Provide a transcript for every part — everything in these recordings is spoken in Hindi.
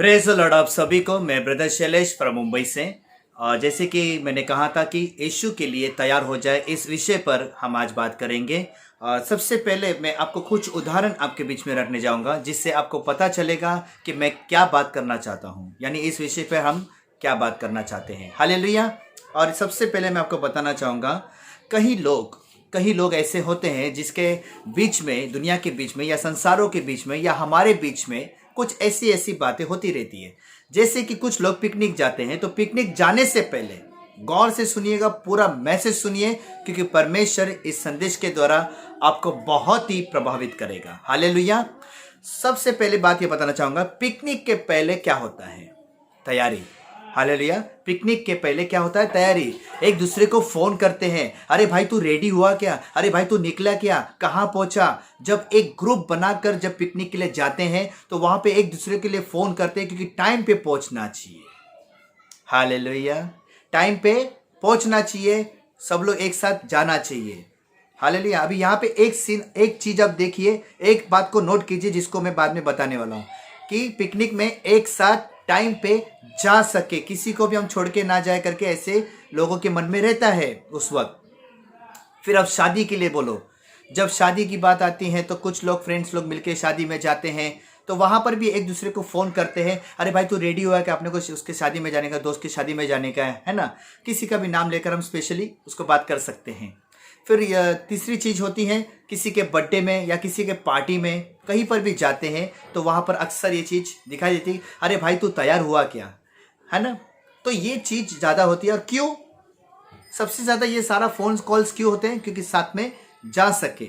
प्रेज द लॉर्ड आप सभी को। मैं ब्रदर शैलेश फ्रॉम मुंबई से। जैसे कि मैंने कहा था कि यीशु के लिए तैयार हो जाए, इस विषय पर हम आज बात करेंगे। सबसे पहले मैं आपको कुछ उदाहरण आपके बीच में रखने जाऊंगा, जिससे आपको पता चलेगा कि मैं क्या बात करना चाहता हूं, यानी इस विषय पर हम क्या बात करना चाहते हैं। हालेलुया। और सबसे पहले मैं आपको बताना चाहूँगा, कई लोग ऐसे होते हैं जिसके बीच में, दुनिया के बीच में या संसारों के बीच में या हमारे बीच में कुछ ऐसी ऐसी बातें होती रहती है। जैसे कि कुछ लोग पिकनिक जाते हैं, तो पिकनिक जाने से पहले गौर से सुनिएगा, पूरा मैसेज सुनिए, क्योंकि परमेश्वर इस संदेश के द्वारा आपको बहुत ही प्रभावित करेगा। हालेलुया। सबसे पहले बात ये बताना चाहूंगा, पिकनिक के पहले क्या होता है? तैयारी। हालेलुया। पिकनिक के पहले क्या होता है? तैयारी। एक दूसरे को फोन करते हैं, अरे भाई तू रेडी हुआ क्या, अरे भाई तू निकला क्या, कहाँ पहुंचा। जब एक ग्रुप बनाकर जब पिकनिक के लिए जाते हैं तो वहां पे एक दूसरे के लिए फोन करते हैं, क्योंकि टाइम पे पहुंचना चाहिए। हालेलुया। टाइम पे पहुंचना चाहिए, सब लोग एक साथ जाना चाहिए। हालेलुया। अभी यहाँ पे एक चीज आप देखिए, एक बात को नोट कीजिए, जिसको मैं बाद में बताने वाला हूँ, कि पिकनिक में एक साथ टाइम पे जा सके, किसी को भी हम छोड़ के ना जाए करके ऐसे लोगों के मन में रहता है उस वक्त। फिर अब शादी के लिए बोलो, जब शादी की बात आती है तो कुछ लोग, फ्रेंड्स लोग मिलके शादी में जाते हैं, तो वहां पर भी एक दूसरे को फोन करते हैं, अरे भाई तू रेडी हुआ है कि अपने को उसके शादी में जाने का, दोस्त की शादी में जाने का है ना। किसी का भी नाम लेकर हम स्पेशली उसको बात कर सकते हैं। फिर तीसरी चीज होती है, किसी के बर्थडे में या किसी के पार्टी में कहीं पर भी जाते हैं तो वहां पर अक्सर ये चीज दिखाई देती है, अरे भाई तू तैयार हुआ क्या, है ना। तो ये चीज ज्यादा होती है। और क्यों सबसे ज्यादा ये सारा फोन कॉल्स क्यों होते हैं? क्योंकि साथ में जा सके।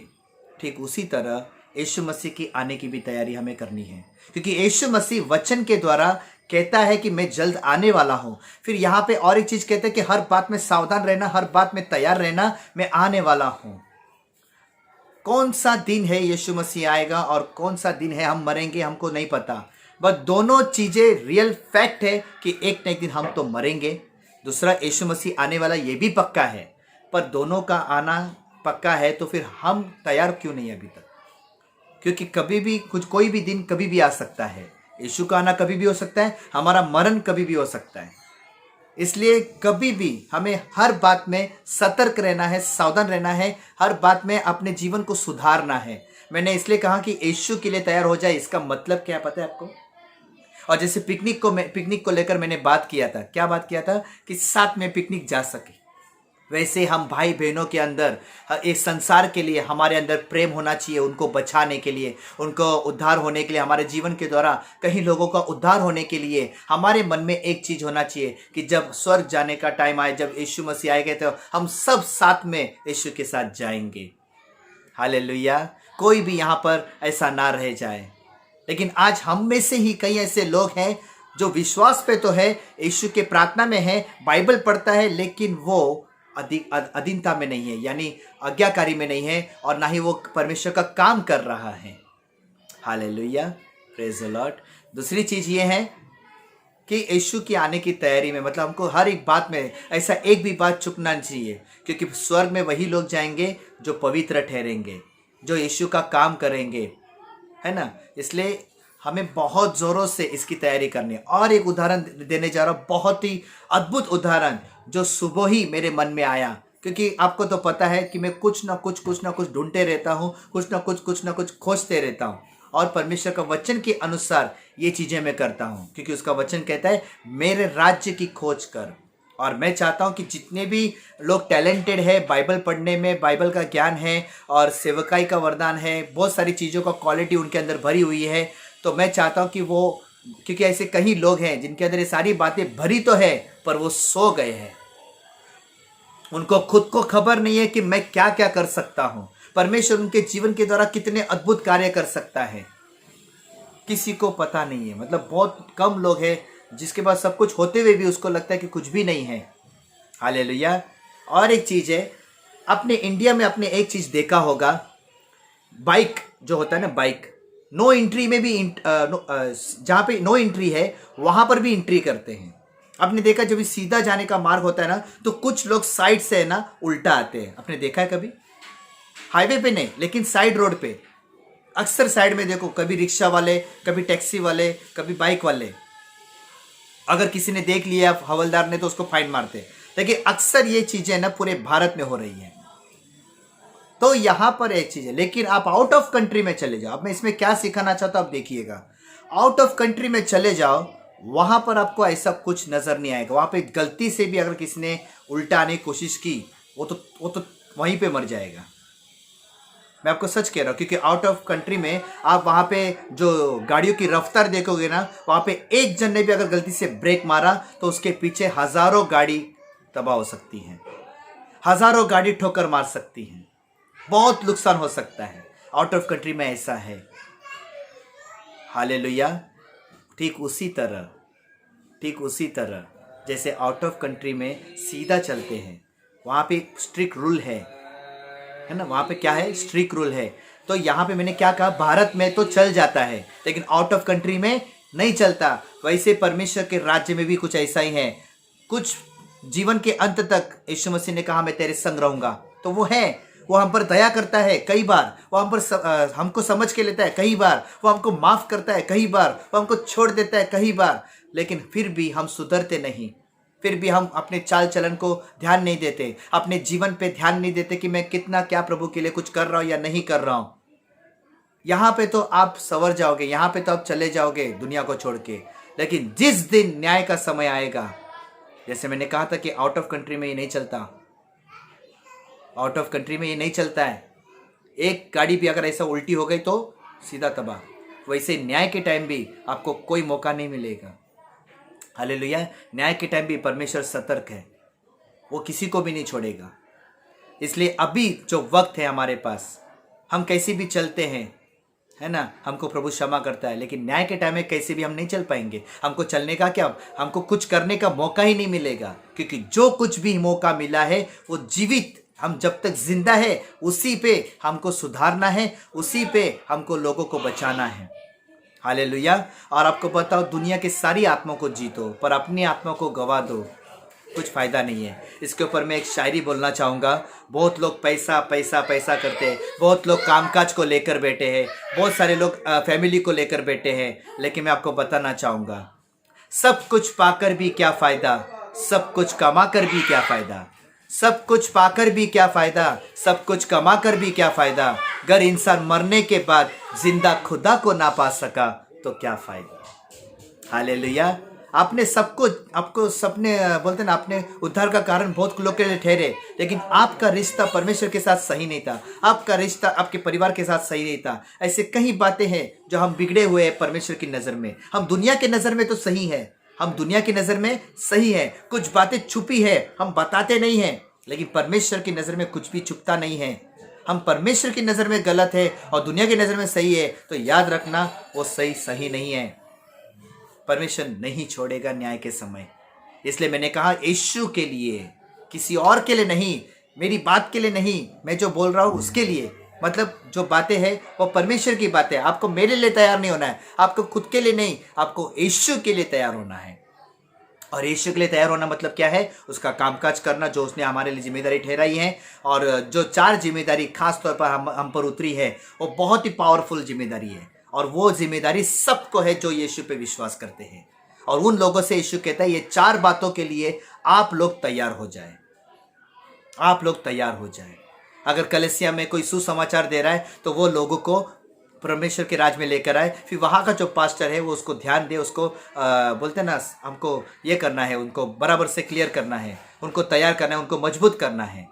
ठीक उसी तरह यीशु मसीह की आने की भी तैयारी हमें करनी है, क्योंकि यीशु मसीह वचन के द्वारा कहता है कि मैं जल्द आने वाला हूं। फिर यहां पे और एक चीज कहता है कि हर बात में सावधान रहना, हर बात में तैयार रहना, मैं आने वाला हूं। कौन सा दिन है यीशु मसीह आएगा और कौन सा दिन है हम मरेंगे, हमको नहीं पता। बस दोनों चीजें रियल फैक्ट है कि एक न एक दिन हम तो मरेंगे। दूसरा, यीशु मसीह आने वाला ये भी पक्का है। पर दोनों का आना पक्का है तो फिर हम तैयार क्यों नहीं अभी तक? क्योंकि कभी भी कोई भी दिन कभी भी आ सकता है। यीशु का आना कभी भी हो सकता है, हमारा मरण कभी भी हो सकता है। इसलिए कभी भी हमें हर बात में सतर्क रहना है, सावधान रहना है, हर बात में अपने जीवन को सुधारना है। मैंने इसलिए कहा कि यीशु के लिए तैयार हो जाए। इसका मतलब क्या पता है आपको? और जैसे पिकनिक को लेकर मैंने बात किया था, क्या बात किया था? कि साथ में पिकनिक जा सके। वैसे हम भाई बहनों के अंदर, एक संसार के लिए हमारे अंदर प्रेम होना चाहिए, उनको बचाने के लिए, उनको उद्धार होने के लिए, हमारे जीवन के द्वारा कहीं लोगों का उद्धार होने के लिए हमारे मन में एक चीज होना चाहिए कि जब स्वर्ग जाने का टाइम आए, जब यीशु मसीह आएंगे, तो हम सब साथ में यीशु के साथ जाएंगे। हालेलुया। कोई भी यहाँ पर ऐसा ना रह जाए। लेकिन आज हम में से ही कई ऐसे लोग हैं जो विश्वास पे तो है, यीशु के प्रार्थना में है, बाइबल पढ़ता है, लेकिन वो अधीनता में नहीं है, यानी आज्ञाकारी में नहीं है, और ना ही वो परमेश्वर का काम कर रहा है। हालेलुया। Praise the Lord. दूसरी चीज ये है कि यीशु की आने की तैयारी में, मतलब हमको हर एक बात में ऐसा एक भी बात चुकना चाहिए, क्योंकि स्वर्ग में वही लोग जाएंगे जो पवित्र ठहरेंगे, जो यीशु का काम करेंगे, है ना। इसलिए हमें बहुत जोरों से इसकी तैयारी करनी है। और एक उदाहरण देने जा रहा हूँ, बहुत ही अद्भुत उदाहरण, जो सुबह ही मेरे मन में आया। क्योंकि आपको तो पता है कि मैं कुछ ना कुछ ढूंढते रहता हूँ, कुछ ना कुछ खोजते रहता हूँ, और परमेश्वर का वचन के अनुसार ये चीजें मैं करता हूँ, क्योंकि उसका वचन कहता है मेरे राज्य की खोज कर। और मैं चाहता हूँ कि जितने भी लोग टैलेंटेड है बाइबल पढ़ने में, बाइबल का ज्ञान है और सेवकाई का वरदान है, बहुत सारी चीज़ों का क्वालिटी उनके अंदर भरी हुई है, तो मैं चाहता हूँ कि वो, क्योंकि ऐसे कई लोग हैं जिनके अंदर ये सारी बातें भरी तो है पर वो सो गए हैं। उनको खुद को खबर नहीं है कि मैं क्या क्या कर सकता हूँ, परमेश्वर उनके जीवन के द्वारा कितने अद्भुत कार्य कर सकता है, किसी को पता नहीं है। मतलब बहुत कम लोग हैं जिसके पास सब कुछ होते हुए भी उसको लगता है कि कुछ भी नहीं है। हालेलुया। और एक चीज है, अपने इंडिया में आपने एक चीज देखा होगा, बाइक जो होता है ना, बाइक नो एंट्री में भी, जहां पे नो एंट्री है वहां पर भी एंट्री करते हैं। आपने देखा जब सीधा जाने का मार्ग होता है ना, तो कुछ लोग साइड से है ना उल्टा आते हैं। आपने देखा है कभी? हाईवे पे नहीं, लेकिन साइड रोड पे अक्सर साइड में देखो, कभी रिक्शा वाले, कभी टैक्सी वाले, कभी बाइक वाले, अगर किसी ने देख लिया हवलदार ने तो उसको फाइन मारते। लेकिन अक्सर ये चीजें ना पूरे भारत में हो रही हैं। तो यहां पर एक चीज है, लेकिन आप आउट ऑफ कंट्री में चले जाओ। अब मैं इसमें क्या सिखाना चाहता हूं आप देखिएगा। आउट ऑफ कंट्री में चले जाओ, वहां पर आपको ऐसा कुछ नजर नहीं आएगा। वहां पे गलती से भी अगर किसी ने उल्टा आने की कोशिश की, वो तो वहीं पे मर जाएगा। मैं आपको सच कह रहा हूँ, क्योंकि आउट ऑफ कंट्री में आप वहां पे जो गाड़ियों की रफ्तार देखोगे ना, वहां पे एक जन ने भी अगर गलती से ब्रेक मारा तो उसके पीछे हजारों गाड़ी तबाह हो सकती हैं, हजारों गाड़ी ठोकर मार सकती हैं, बहुत नुकसान हो सकता है। आउट ऑफ कंट्री में ऐसा है। हालेलुया। ठीक उसी तरह जैसे आउट ऑफ कंट्री में सीधा चलते हैं, वहां पे स्ट्रिक्ट रूल है ना। वहां पे क्या है? स्ट्रिक्ट रूल है। तो यहाँ पे मैंने क्या कहा, भारत में तो चल जाता है लेकिन आउट ऑफ कंट्री में नहीं चलता। वैसे परमेश्वर के राज्य में भी कुछ ऐसा ही है। कुछ जीवन के अंत तक यीशु मसीह ने कहा मैं तेरे संग रहूंगा, तो वो है। वो हम पर दया करता है कई बार, वो हम पर हमको समझ के लेता है कई बार, वो हमको माफ करता है कई बार, वो हमको छोड़ देता है कई बार, लेकिन फिर भी हम सुधरते नहीं। फिर भी हम अपने चाल चलन को ध्यान नहीं देते, अपने जीवन पे ध्यान नहीं देते कि मैं कितना क्या प्रभु के लिए कुछ कर रहा हूं या नहीं कर रहा हूं। यहां पे तो आप संवर जाओगे, यहां पे तो आप चले जाओगे दुनिया को छोड़ के। लेकिन जिस दिन न्याय का समय आएगा, जैसे मैंने कहा था कि आउट ऑफ कंट्री में ये नहीं चलता, आउट ऑफ कंट्री में ये नहीं चलता है। एक गाड़ी भी अगर ऐसा उल्टी हो गई तो सीधा तबाह। वैसे न्याय के टाइम भी आपको कोई मौका नहीं मिलेगा। हालेलुया। न्याय के टाइम भी परमेश्वर सतर्क है, वो किसी को भी नहीं छोड़ेगा। इसलिए अभी जो वक्त है हमारे पास, हम कैसे भी चलते हैं, है ना, हमको प्रभु क्षमा करता है, लेकिन न्याय के टाइम में कैसे भी हम नहीं चल पाएंगे। हमको चलने का क्या, हमको कुछ करने का मौका ही नहीं मिलेगा, क्योंकि जो कुछ भी मौका मिला है वो जीवित, हम जब तक जिंदा है उसी पे हमको सुधारना है, उसी पे हमको लोगों को बचाना है। हालेलुया। और आपको बताओ, दुनिया के सारी आत्माओं को जीतो पर अपनी आत्मा को गवा दो, कुछ फायदा नहीं है। इसके ऊपर मैं एक शायरी बोलना चाहूँगा। बहुत लोग पैसा पैसा पैसा करते हैं, बहुत लोग कामकाज को लेकर बैठे हैं, बहुत सारे लोग फैमिली को लेकर बैठे हैं, लेकिन मैं आपको बताना चाहूँगा, सब कुछ पाकर भी क्या फ़ायदा, सब कुछ कमा कर भी क्या फ़ायदा, सब कुछ पाकर भी क्या फ़ायदा, सब कुछ कमा कर भी क्या फ़ायदा, अगर इंसान मरने के बाद जिंदा खुदा को ना पा सका तो क्या फ़ायदा। हालेलुया। आपने सब कुछ, आपको सपने बोलते ना, आपने उद्धार का कारण बहुत लोग के लिए ठहरे, लेकिन आपका रिश्ता परमेश्वर के साथ सही नहीं था, आपका रिश्ता आपके परिवार के साथ सही नहीं था। ऐसे कई बातें हैं जो हम बिगड़े हुए हैं परमेश्वर की नज़र में। हम दुनिया की नज़र में तो सही है, हम दुनिया की नज़र में सही है, कुछ बातें छुपी है हम बताते नहीं हैं, लेकिन परमेश्वर की नज़र में कुछ भी छुपता नहीं है। हम परमेश्वर की नज़र में गलत है और दुनिया की नज़र में सही है, तो याद रखना वो सही नहीं है। परमेश्वर नहीं छोड़ेगा न्याय के समय। इसलिए मैंने कहा यीशु के लिए, किसी और के लिए नहीं, मेरी बात के लिए नहीं, मैं जो बोल रहा हूँ उसके लिए। मतलब जो बातें हैं वो परमेश्वर की बातें। आपको मेरे लिए तैयार नहीं होना है, आपको खुद के लिए नहीं, आपको यीशु के लिए तैयार होना है। और यीशु के लिए तैयार होना मतलब क्या है? उसका कामकाज करना जो उसने हमारे लिए जिम्मेदारी ठहराई है। और जो 4 जिम्मेदारी खास तौर पर हम पर उतरी है, वो बहुत ही पावरफुल जिम्मेदारी है। और वो जिम्मेदारी सबको है जो यीशु पे विश्वास करते हैं। और उन लोगों से यीशु कहता है ये 4 बातों के लिए आप लोग तैयार हो जाए, आप लोग तैयार हो जाए। अगर कलीसिया में कोई सुसमाचार दे रहा है तो वो लोगों को परमेश्वर के राज में लेकर आए, फिर वहाँ का जो पास्टर है वो उसको ध्यान दे, उसको बोलते हैं ना, हमको ये करना है, उनको बराबर से क्लियर करना है, उनको तैयार करना है, उनको मजबूत करना है।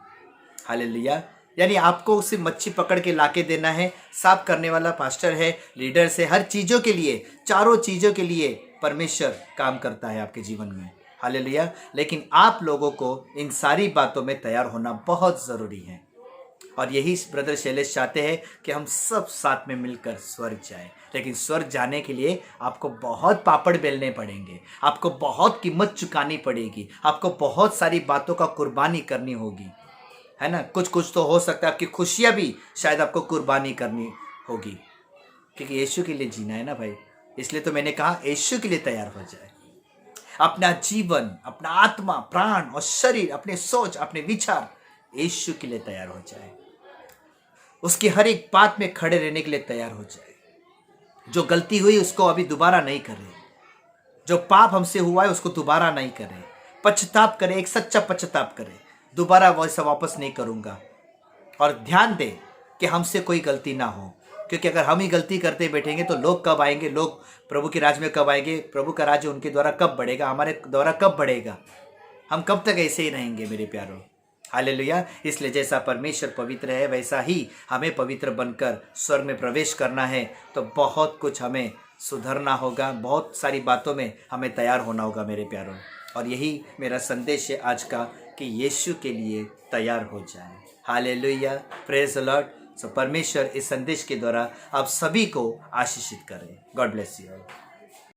हालेलुया। यानी आपको सिर्फ मच्छी पकड़ के लाके देना है, साफ करने वाला पास्टर है, लीडर से, हर चीज़ों के लिए, चारों चीज़ों के लिए परमेश्वर काम करता है आपके जीवन में। हालेलुया। लेकिन आप लोगों को इन सारी बातों में तैयार होना बहुत ज़रूरी है। और यही ब्रदर शैलेश चाहते हैं कि हम सब साथ में मिलकर स्वर्ग जाएं। लेकिन स्वर्ग जाने के लिए आपको बहुत पापड़ बेलने पड़ेंगे, आपको बहुत कीमत चुकानी पड़ेगी, आपको बहुत सारी बातों का कुर्बानी करनी होगी, है ना। कुछ तो हो सकता है आपकी खुशियाँ भी शायद आपको कुर्बानी करनी होगी, क्योंकि यीशु के लिए जीना है ना भाई। इसलिए तो मैंने कहा यीशु के लिए तैयार हो जाए। अपना जीवन, अपना आत्मा, प्राण और शरीर, अपने सोच, अपने विचार यीशु के लिए तैयार हो जाए। उसकी हर एक बात में खड़े रहने के लिए तैयार हो जाए। जो गलती हुई उसको अभी दोबारा नहीं करे, जो पाप हमसे हुआ है उसको दोबारा नहीं करें, पश्चाताप करें, एक सच्चा पश्चाताप करें, दोबारा वैसा वापस नहीं करूँगा। और ध्यान दें कि हमसे कोई गलती ना हो, क्योंकि अगर हम ही गलती करते बैठेंगे तो लोग कब आएंगे, लोग प्रभु के राज्य में कब आएंगे, प्रभु का राज्य उनके द्वारा कब बढ़ेगा, हमारे द्वारा कब बढ़ेगा, हम कब तक ऐसे ही रहेंगे मेरे प्यारों। हालेलुया। इसलिए जैसा परमेश्वर पवित्र है वैसा ही हमें पवित्र बनकर स्वर्ग में प्रवेश करना है। तो बहुत कुछ हमें सुधरना होगा, बहुत सारी बातों में हमें तैयार होना होगा मेरे प्यारों। और यही मेरा संदेश है आज का, कि यीशु के लिए तैयार हो जाए। Hallelujah, praise the Lord. So परमेश्वर इस संदेश के द्वारा आप सभी को आशीषित करें। God bless you.